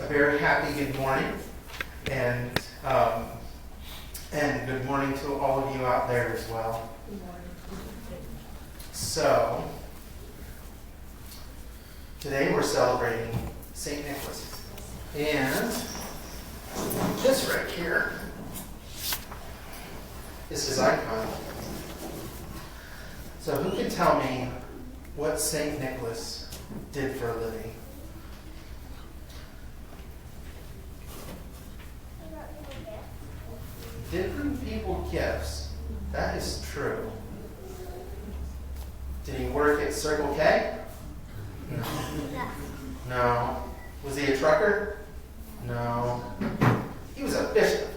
very happy good morning, and good morning to all of you out there as well. Good morning. So, today we're celebrating St. Nicholas, and this right here is his icon. So who can tell me what St. Nicholas did for a living? Did bring people gifts. That is true. Did he work at Circle K? No. No. Was he a trucker? No. He was a bishop.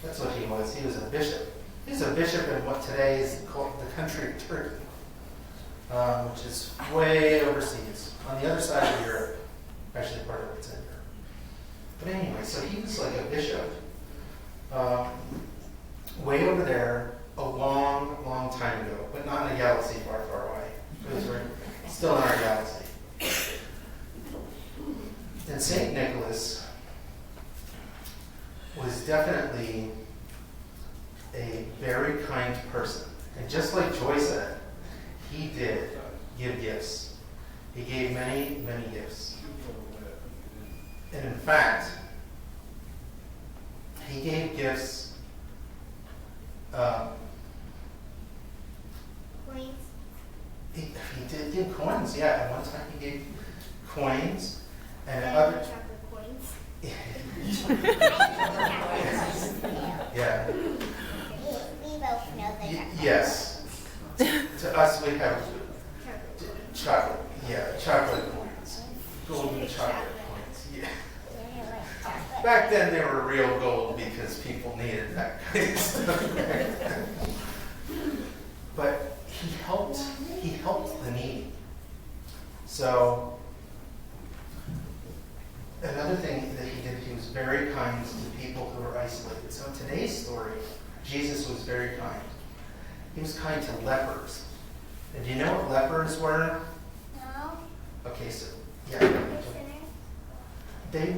That's what he was. He was a bishop. He was a bishop in what today is called the country of Turkey, which is way overseas, on the other side of Europe. Actually, part of it's in Europe. But anyway, so he was like a bishop. Way over there a long, long time ago, but not in a galaxy far, far away. It was still in our galaxy. And St. Nicholas was definitely a very kind person. And just like Joy said, he did give gifts. He gave many, many gifts. And in fact, he gave gifts. Coins. He did give coins, yeah. At one time he gave coins, and at And other chocolate coins. yeah. We both know that. Yes. To us, we have chocolate. Yeah, chocolate coins, golden chocolate coins. Yeah. Back then, they were real gold because people needed that kind of stuff. But he helped the needy. So another thing that he did, he was very kind to people who were isolated. So in today's story, Jesus was very kind. He was kind to lepers. And do you know what lepers were? No. Okay, so yeah. They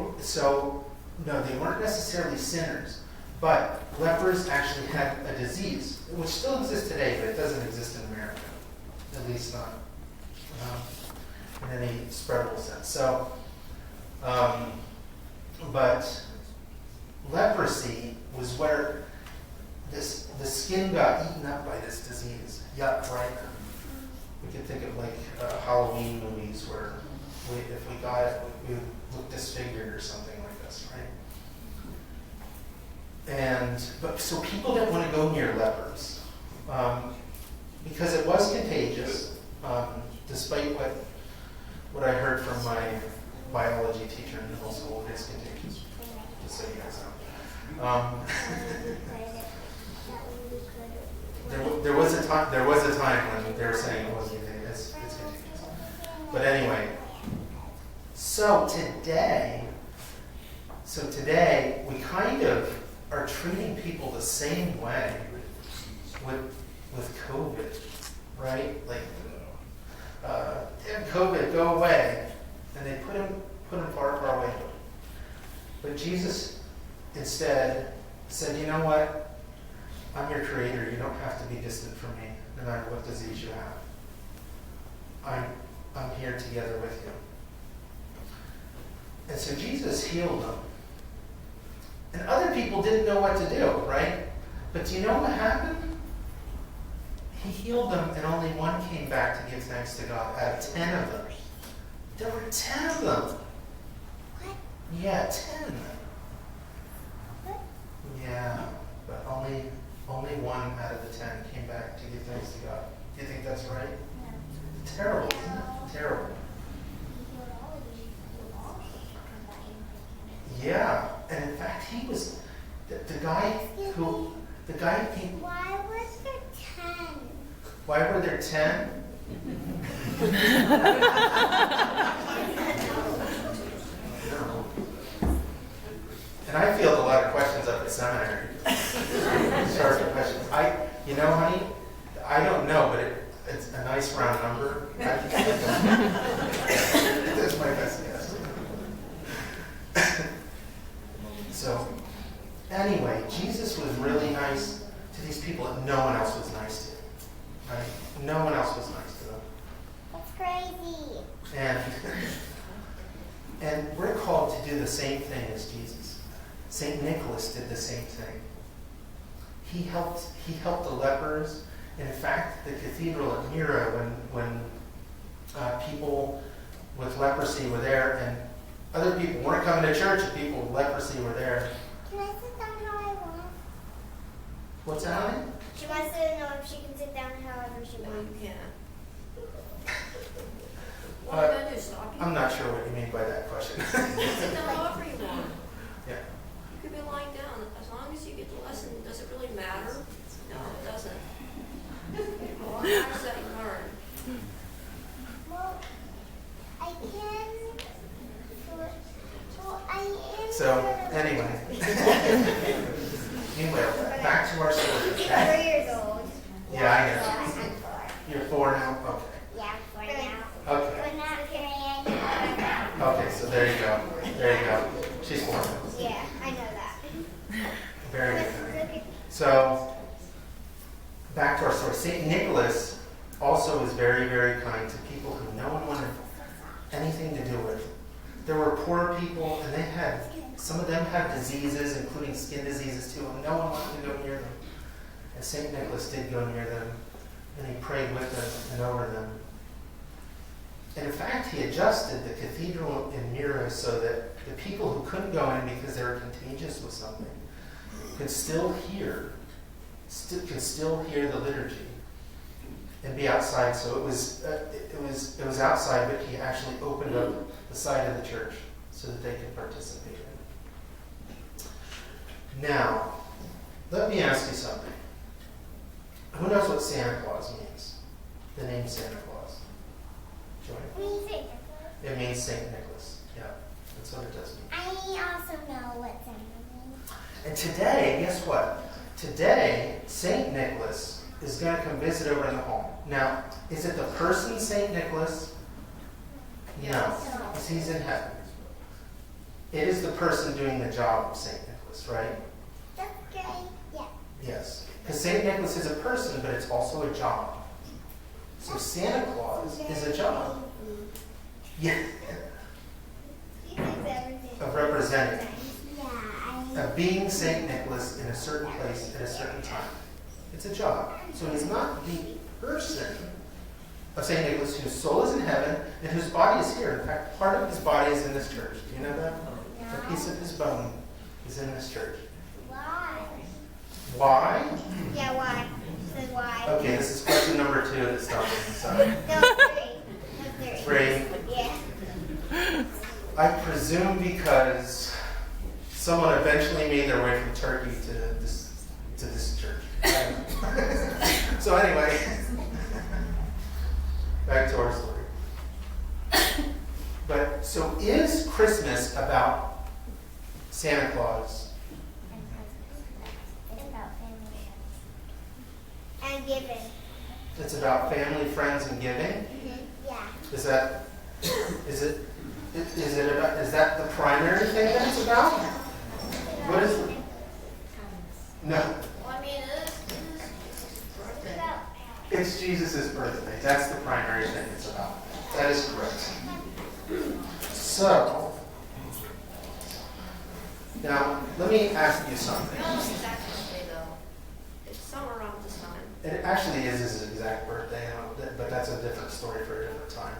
No, they weren't necessarily sinners, but lepers actually had a disease, which still exists today, but it doesn't exist in America, at least not in any spreadable sense. So, but leprosy was where the skin got eaten up by this disease. Yuck, right? We could think of like Halloween movies where if we got it, we would look disfigured or something like this, right? But so people didn't want to go near lepers because it was contagious, despite what I heard from my biology teacher in middle school. It is contagious, just so you guys know. There was a time when they were saying it wasn't contagious. It's contagious. But anyway, so today we kind of are treating people the same way with COVID, right? Like, COVID, go away, and they put him far, far away. But Jesus instead said, you know what? I'm your creator. You don't have to be distant from me, no matter what disease you have. I'm here together with you. And so Jesus healed them. And other people didn't know what to do, right? But do you know what happened? He healed them, and only one came back to give thanks to God out of 10 of them. There were 10 of them. What? Yeah, 10. What? Yeah, but only one out of the 10 came back to give thanks to God. Do you think that's right? No. Terrible, isn't it? Terrible. Yeah, and in fact, he was the guy who came. Why was there 10? Why were there 10? No. And I field a lot of questions up at seminary. Sharp questions. You know, honey, I don't know, but it's a nice round number. That's my best guess. anyway, Jesus was really nice to these people that no one else was nice to. Right? No one else was nice to them. That's crazy. And we're called to do the same thing as Jesus. St. Nicholas did the same thing. He helped the lepers. In fact, the cathedral at Mira, when people with leprosy were there, and other people weren't coming to church, and people with leprosy were there. Can I sit down how I want? What's that, honey? She wants to know if she can sit down however she No, wants. you can't. What are you going to do, stop you? I'm not sure what you mean by that question. You can sit down however you want. Yeah. You could be lying down. As long as you get the lesson, does it really matter? No, it doesn't. Well, how does that learn? Well, I can. Well, I am. So, anyway. Anyway, back to our story. She's Okay? 4 years old. Yeah, I So know. I'm 4. You're 4 now? Okay. Yeah, 4 now. Okay. But not 3 Okay, so there you go. There you go. She's 4 now. Yeah, I know that. Very good. So, back to our story. St. Nicholas also was very, very kind to people who no one wanted anything to do with. There were poor people, and some of them had diseases, including skin diseases too, and no one wanted to go near them. And St. Nicholas did go near them, and he prayed with them and over them. And in fact, he adjusted the cathedral in Mira so that the people who couldn't go in because they were contagious with something could still hear the liturgy and be outside. So it was outside, but he actually opened up the side of the church so that they could participate in it. Now, let me ask you something. Who knows what Santa Claus means? The name Santa Claus. Joy? It means St. Nicholas. Yeah, that's what it does mean. I also know what Santa means. And today, guess what? Today, St. Nicholas is going to come visit over in the home. Now, is it the person St. Nicholas? No, because he's in heaven. It is the person doing the job of St. Nicholas, right? That's great. Yeah. Yes. Because St. Nicholas is a person, but it's also a job. So Santa Claus is a job. Yeah. He knows everything. Of representing. Yeah, Of being St. Nicholas in a certain place at a certain time. It's a job. So he's not the person of St. Nicholas whose soul is in heaven and whose body is here. In fact, part of his body is in this church. Do you know that? A piece of his bone is in this church. Why? Why? Yeah, why? Says why? Okay, this is question number 2 that's not sorry. No, 3. No, 3. 3. Yeah. I presume because someone eventually made their way from Turkey to this church. So anyway, back to our story. But so is Christmas about Santa Claus? It's about family and giving. It's about family, friends, and giving? Yeah. Is that the primary thing that it's about? What is it? No. Well, I mean, it is It's about It's Jesus' birthday. That's the primary thing it's about. That is correct. So, now, let me ask you something. we don't know his exact birthday, though. It's somewhere around this time. It actually is his exact birthday, but that's a different story for a different time.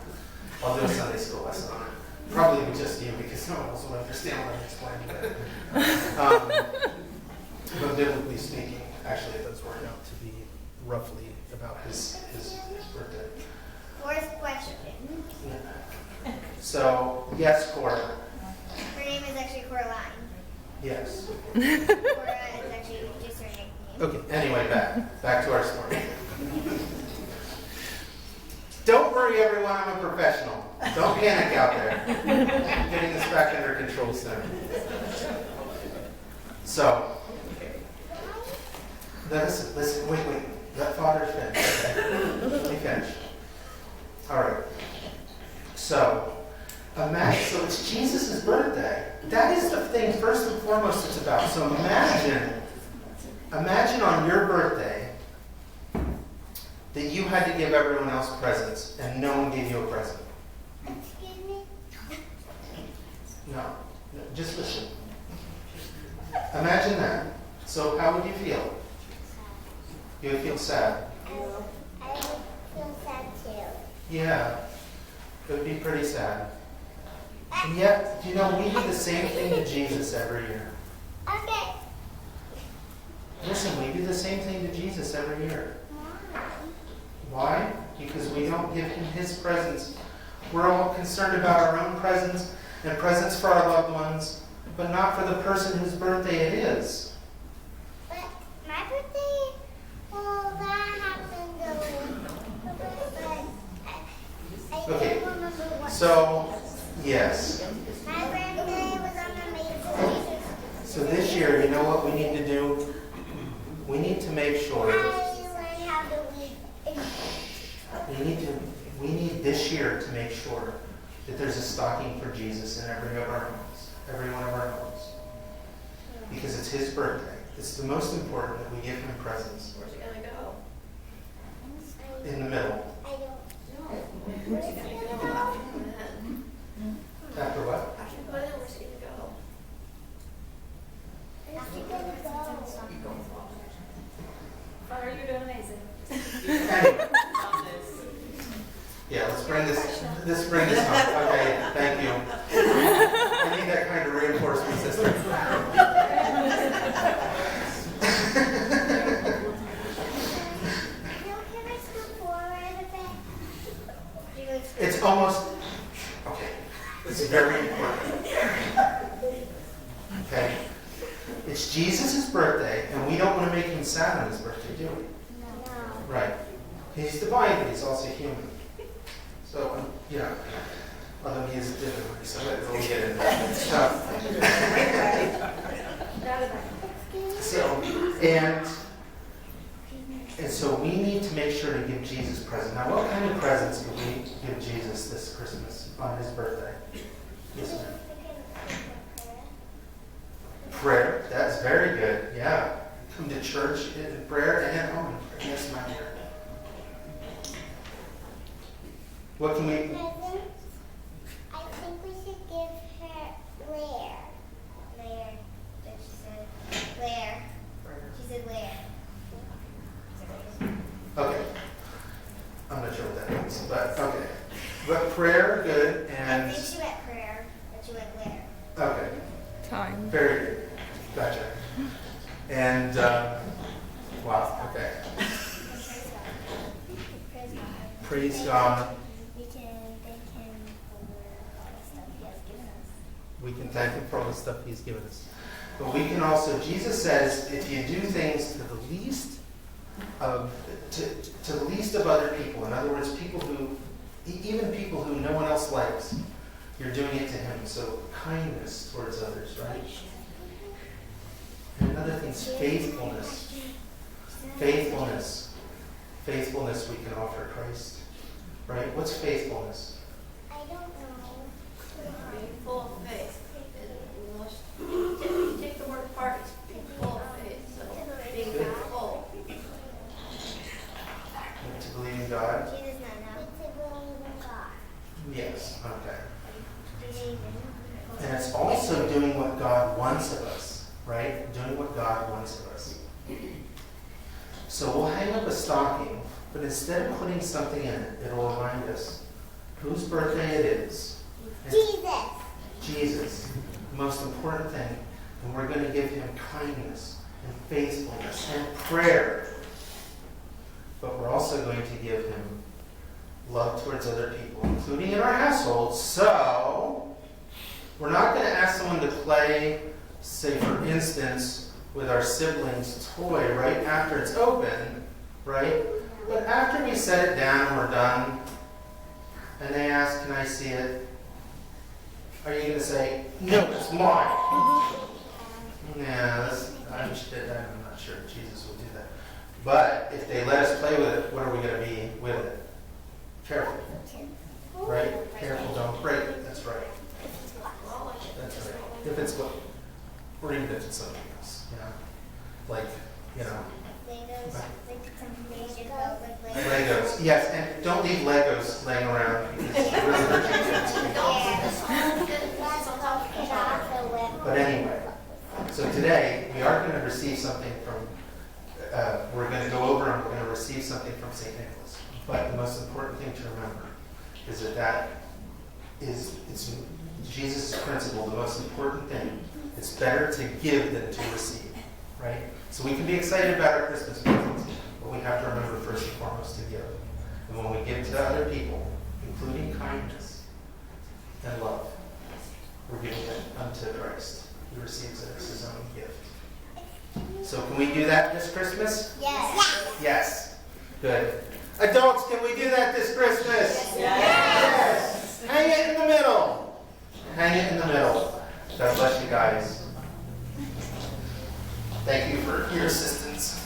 I'll do a Sunday school lesson on it. Probably with just you, because no one else will understand what I'm explaining. But biblically speaking, actually it does work out to be roughly about his birthday. Fourth question. So, yes, Cora. Her name is actually Coraline. Yes. Cora is actually just her nickname. Okay, anyway, back to our story. Don't worry, everyone, I'm a professional. Don't panic out there. I'm getting this back under control soon. So, listen, wait. Let Father finish, okay? Let me finish. All right. So, Imagine, so it's Jesus' birthday. That is the thing, first and foremost, it's about. So imagine on your birthday that you had to give everyone else presents and no one gave you a present. Excuse me? No, just listen. Imagine that. So how would you feel? You would feel sad. I would feel sad too. Yeah, it would be pretty sad. And yet, we do the same thing to Jesus every year. Okay. Listen, we do the same thing to Jesus every year. Why? Because we don't give him his presents. We're all concerned about our own presents and presents for our loved ones, but not for the person whose birthday it is. But my birthday, well, that happened but I Okay. don't remember what. So, yes. My birthday was on the May 26th. So this year, you know what we need to do? We need to make sure. I learned how to read. We need this year to make sure that there's a stocking for Jesus in every one of our homes. Because it's his birthday. It's the most important that we give him presents. Where's it gonna go? In the middle. I don't know. Where's it gonna go? After what? After you put it in, where's it gonna go? Where's it gonna go? Father, you're doing amazing. Anyway. Yeah, let's bring this up. Okay, thank you. I need that kind of reinforcement system. Can I scoot forward a bit? It's almost, okay, it's very important. Okay? It's Jesus' birthday, and we don't want to make him sad on his birthday, do we? No. Right. He's divine, but he's also human. So, although he is different, so we'll get into that. And so we need to make sure to give Jesus presents. Now, what kind of presents do we give Jesus this Christmas on his birthday? Yes, ma'am. Prayer. That's very good. Yeah. Come to church in prayer and at home in prayer. Yes, ma'am. What can we? Presents? I think we should give her Blair. She said Blair. She said Blair. Okay. I'm not sure what that means, but okay. But prayer, good, I and think she meant prayer, but she went Blair. okay. Time. Very good. Gotcha. And wow. Okay. Praise God. We can thank him for all the stuff he has given us. We can thank him for all the stuff he's given us. But we can also, Jesus says, if you do things to the least of other people, in other words, even people who no one else likes, you're doing it to him. So kindness towards others, right? And another thing is faithfulness. Faithfulness we can offer Christ. Right? What's faithfulness? I don't know. Being full of faith. You take the word apart, it's being full of faith. So being full. To believe in God? She does not know. To believe in God. Yes. Okay. Believe in. And it's also doing what God wants of us, right? Doing what God wants of us. So we'll hang up a stocking, but instead of putting something in it, it'll remind us whose birthday it is. Jesus. Jesus, the most important thing. And we're going to give him kindness and faithfulness and prayer. But we're also going to give him love towards other people, including in our household. So, we're not going to ask someone to play, say for instance, with our sibling's toy right after it's open, right? But after we set it down and we're done, and they ask, can I see it? Are you going to say, no, it's mine? Yeah, I'm not sure Jesus will do that. But if they let us play with it, what are we going to be with it? Careful. Right? Careful, don't break it. That's right. Well, I should That's just right. go If it's what, or even if it's something else, like, Legos, like something they should go with Legos. Legos. Yes, and don't leave Legos laying around because it's really hurt your kids. Don't put the small pieces on top of each other. But anyway, so today we are going to receive something from, we're going to go over and we're going to receive something from St. Nicholas. But the most important thing to remember is that it's Jesus' principle, the most important thing. It's better to give than to receive, right? So we can be excited about our Christmas presents, but we have to remember first and foremost to give. And when we give to other people, including kindness and love, we're giving it unto Christ. He receives it as his own gift. So can we do that this Christmas? Yes. Yes. Good. Adults, can we do that this Christmas? Yes. Hang it in the middle. Hang it in the middle. God bless you guys. Thank you for your assistance.